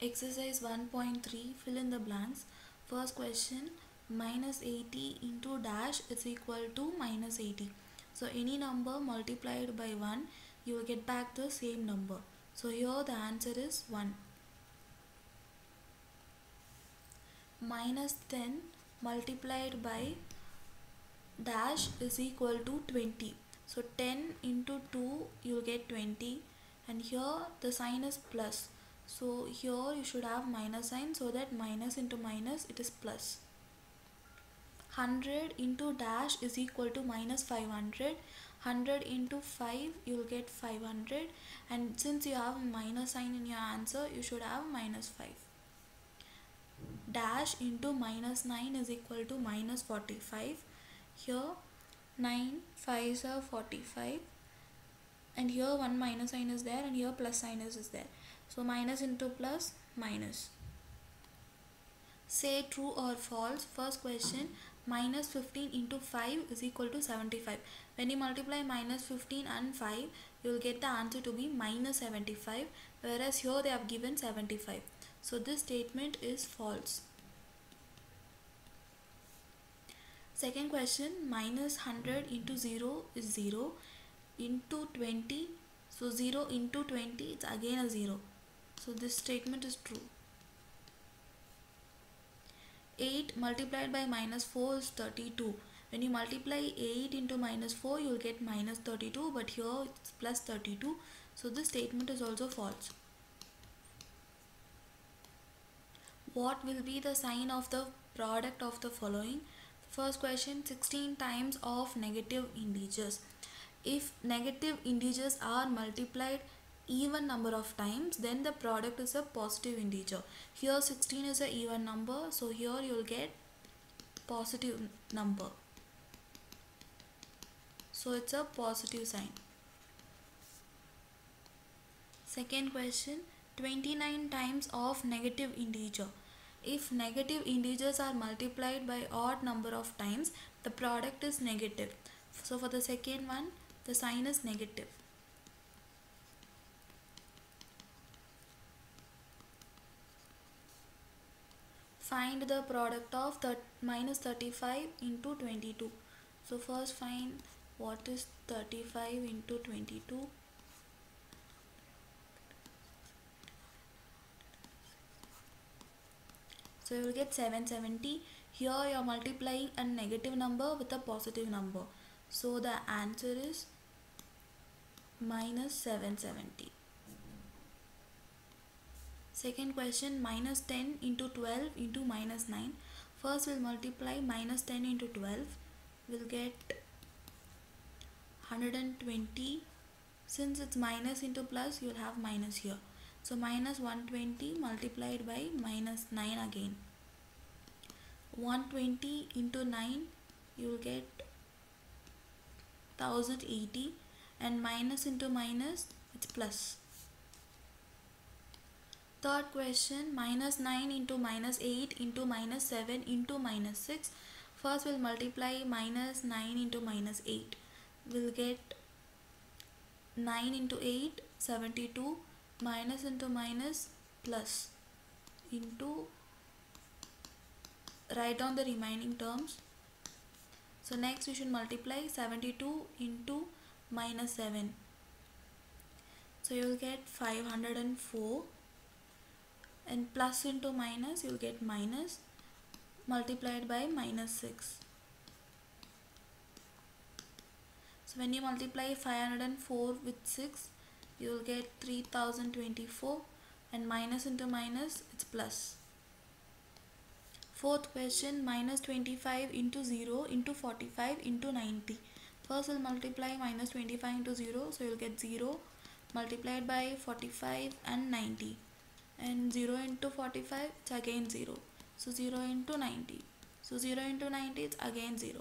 Exercise 1.3, fill in the blanks. First question, minus 80 into dash is equal to minus 80. So any number multiplied by 1, you will get back the same number. So here the answer is 1. Minus 10 multiplied by dash is equal to 20. So 10 into 2 you will get 20, and here the sign is plus. So here you should have minus sign, so that minus into minus it is plus. 100 into dash is equal to minus 500. 100 into 5 you will get 500, and since you have minus sign in your answer, you should have minus 5. Dash into minus 9 is equal to minus 45. Here 9 5s are 45, and here one minus sign is there, and here plus sign is there. So minus into plus, minus. Say true or false. First question, minus 15 into 5 is equal to 75. When you multiply minus 15 and 5, you will get the answer to be minus 75, whereas here they have given 75. So this statement is false. Second question, minus 100 into 0 is 0 into 20. So 0 into 20, it's again a 0. So this statement is true. 8 multiplied by minus 4 is 32. When you multiply 8 into minus 4, you will get minus 32, but here it's plus 32. So this statement is also false. What will be the sign of the product of the following? First question, 16 times of negative integers. If negative integers are multiplied even number of times, then the product is a positive integer. Here 16 is an even number, so here you will get positive number. So it's a positive sign. Second question, 29 times of negative integer. If negative integers are multiplied by odd number of times, the product is negative. So for the second one, the sign is negative. Find the product of minus 35 into 22. So first find what is 35 into 22. So you will get 770. Here you are multiplying a negative number with a positive number. So the answer is minus 770. Second question, minus 10 into 12 into minus 9. First we'll multiply minus 10 into 12. We'll get 120. Since it's minus into plus, you'll have minus here. So minus 120 multiplied by minus 9 again. 120 into 9, you will get 1080, and minus into minus, it's plus. Third question, minus 9 into minus 8 into minus 7 into minus 6. First we'll multiply minus 9 into minus 8. We'll get 9 into 8, 72, minus into minus, plus, into, write down the remaining terms. So next we should multiply 72 into minus 7. So you will get 504, and plus into minus you will get minus, multiplied by minus 6. So when you multiply 504 with 6, you will get 3024, and minus into minus, it's plus. Fourth question, minus 25 into 0 into 45 into 90. First we'll multiply minus 25 into 0, so you'll get 0 multiplied by 45 and 90, and 0 into 45, it's again 0. So 0 into 90. So 0 into 90, it's again 0.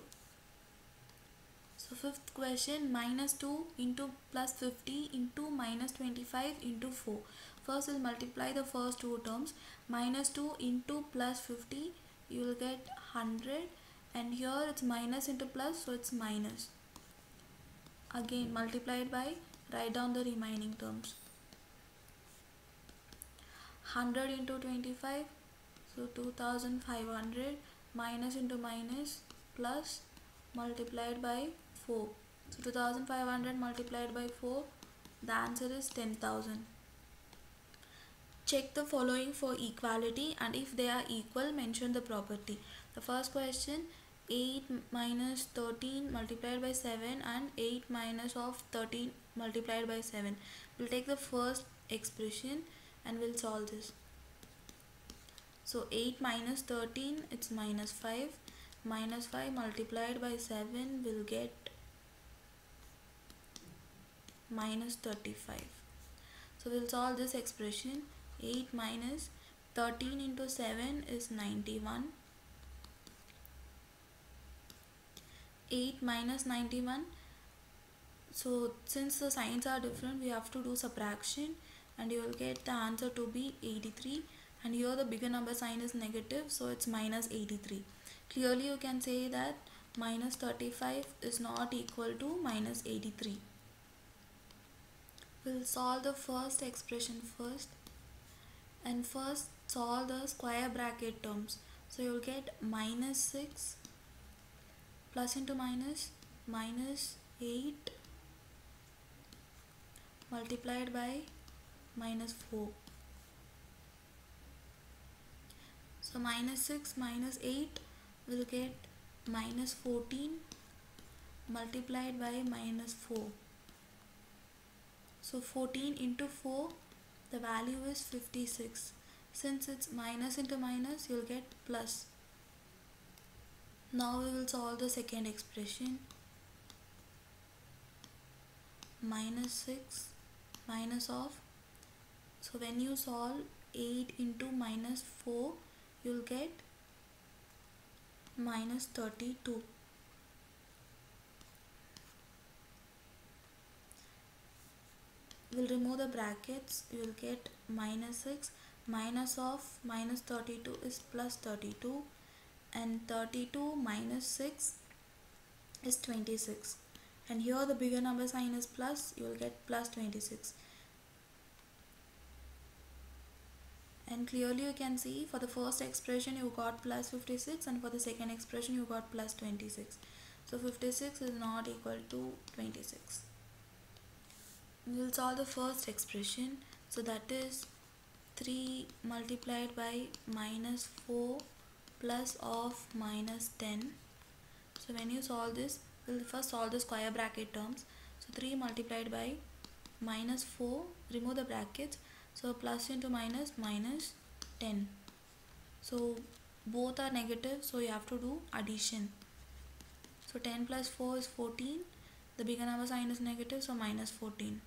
So fifth question, minus 2 into plus 50 into minus 25 into 4. First we'll multiply the first two terms. Minus 2 into plus 50, you will get 100, and here it's minus into plus, so it's minus. Again multiplied by, write down the remaining terms. 100 into 25, so 2500, minus into minus plus multiplied by 4. So 2500 multiplied by 4, the answer is 10,000. Check the following for equality, and if they are equal, mention the property. The first question, 8 minus 13 multiplied by 7 and 8 minus of 13 multiplied by 7. We'll take the first expression and we'll solve this. So 8 minus 13, it's minus 5. Minus 5 multiplied by 7 will get minus 35. So we'll solve this expression. 8 minus 13 into 7 is 91. 8 minus 91. So since the signs are different, we have to do subtraction and you will get the answer to be 83. And here the bigger number sign is negative, so it's minus 83. Clearly you can say that minus 35 is not equal to minus 83. We'll solve the first expression first, and first solve the square bracket terms. So you'll get minus 6 plus into minus, minus 8 multiplied by minus 4. So minus 6 minus 8 will get minus 14 multiplied by minus 4. So 14 into 4, the value is 56. Since it's minus into minus, you'll get plus. Now we will solve the second expression. Minus 6 minus of, so when you solve 8 into minus 4, you'll get minus 32. We'll remove the brackets. You will get minus 6. Minus of minus 32 is plus 32, and 32 minus 6 is 26. And here the bigger number sign is plus, you will get plus 26. And clearly you can see for the first expression you got plus 56, and for the second expression you got plus 26. So 56 is not equal to 26. We will solve the first expression. So that is 3 multiplied by minus 4 plus of minus 10. So when you solve this, we'll first solve the square bracket terms. So 3 multiplied by minus 4, remove the brackets. So plus into minus, minus 10. So both are negative, so you have to do addition. So 10 plus 4 is 14. The bigger number sign is negative, so minus 14.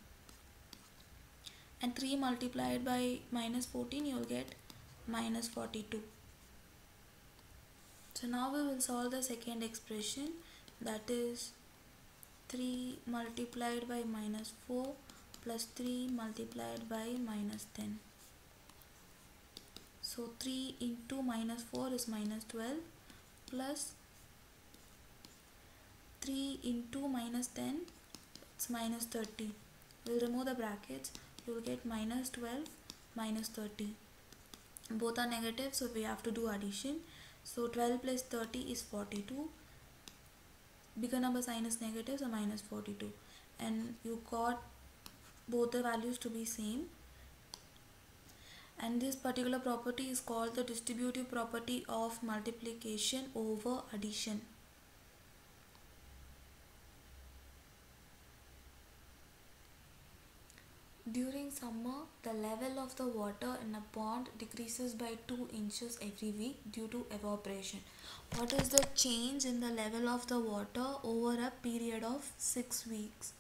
And 3 multiplied by minus 14, you will get minus 42. So now we will solve the second expression, that is 3 multiplied by minus 4 plus 3 multiplied by minus 10. So 3 into minus 4 is minus 12 plus 3 into minus 10, it's minus 30. We'll remove the brackets. You will get minus 12 minus 30. Both are negative, so we have to do addition. So 12 plus 30 is 42. Bigger number sign is negative, so minus 42. And you got both the values to be same. And this particular property is called the distributive property of multiplication over addition. During summer, the level of the water in a pond decreases by 2 inches every week due to evaporation. What is the change in the level of the water over a period of 6 weeks?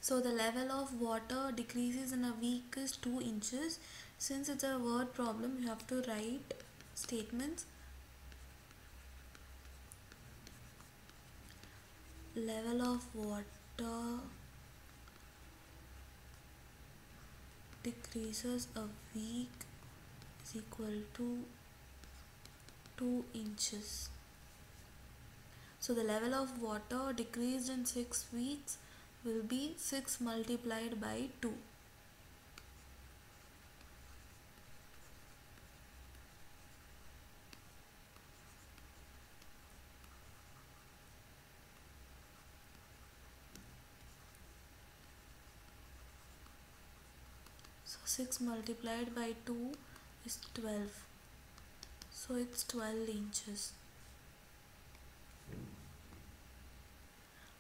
So the level of water decreases in a week is 2 inches. Since it's a word problem, you have to write statements. Level of water decreases a week is equal to 2 inches. So the level of water decreased in 6 weeks will be 6 multiplied by 2. So 6 multiplied by 2 is 12. So it's 12 inches.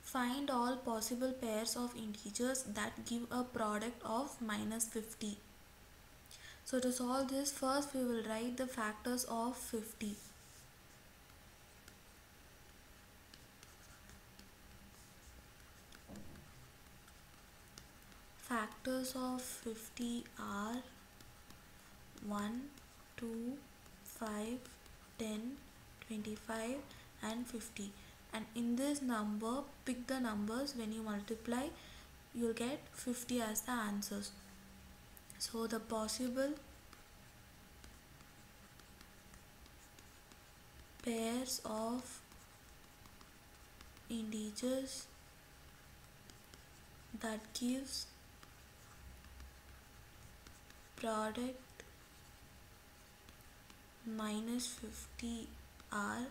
Find all possible pairs of integers that give a product of minus 50. So to solve this, first we will write the factors of 50. Factors of 50 are 1, 2, 5, 10, 25 and 50. And in this number, pick the numbers. When you multiply, you'll get 50 as the answers. So the possible pairs of integers that gives product minus 50 are,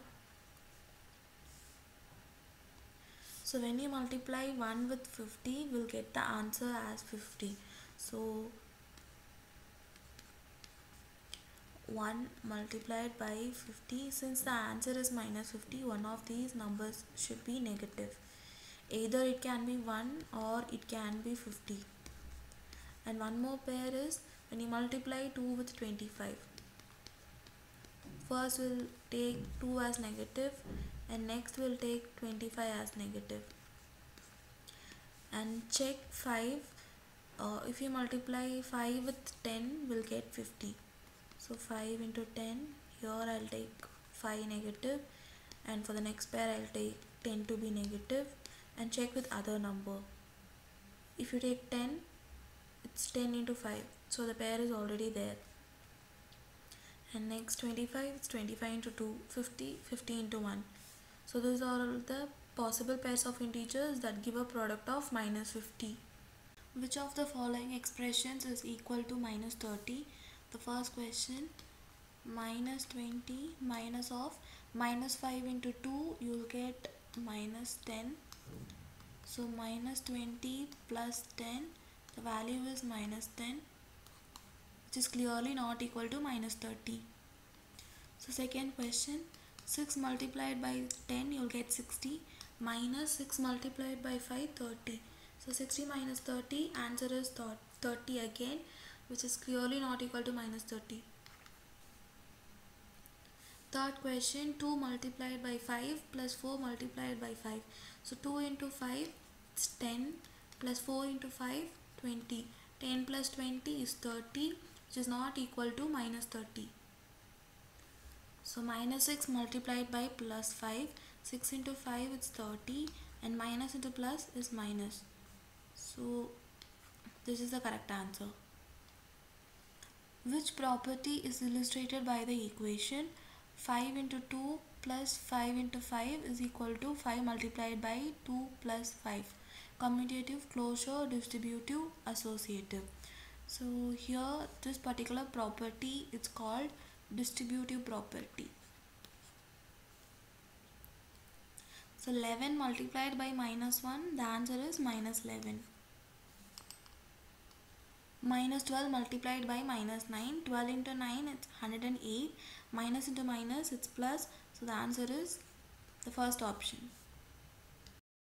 so when you multiply 1 with 50, we'll get the answer as 50. So 1 multiplied by 50, since the answer is minus 50, one of these numbers should be negative. Either it can be 1 or it can be 50. And one more pair is when you multiply 2 with 25. First we'll take 2 as negative and next we'll take 25 as negative. And check 5. If you multiply 5 with 10, we'll get 50. So 5 into 10, here I'll take 5 negative, and for the next pair I'll take 10 to be negative, and check with other number. If you take 10, it's 10 into 5, so the pair is already there. And next 25, it's 25 into 2, 50, 50 into 1. So these are all the possible pairs of integers that give a product of minus 50. Which of the following expressions is equal to minus 30? The first question, minus 20 minus of minus 5 into 2, you will get minus 10. So minus 20 plus 10, the value is minus 10, which is clearly not equal to minus 30. So second question, 6 multiplied by 10, you will get 60, minus 6 multiplied by 5, 30. So 60 minus 30, answer is 30 again, which is clearly not equal to minus 30. Third question, 2 multiplied by 5 plus 4 multiplied by 5. So 2 into 5, it's 10, plus 4 into 5, 20. 10 plus 20 is 30, which is not equal to minus 30. So minus 6 multiplied by plus 5, 6 into 5 is 30, and minus into plus is minus. So this is the correct answer. Which property is illustrated by the equation 5 into 2 plus 5 into 5 is equal to 5 multiplied by 2 plus 5? Commutative, closure, distributive, associative. So here this particular property is called distributive property. So 11 multiplied by minus 1, the answer is minus 11. Minus 12 multiplied by minus 9, 12 into 9, it's 108, minus into minus, it's plus, so the answer is the first option.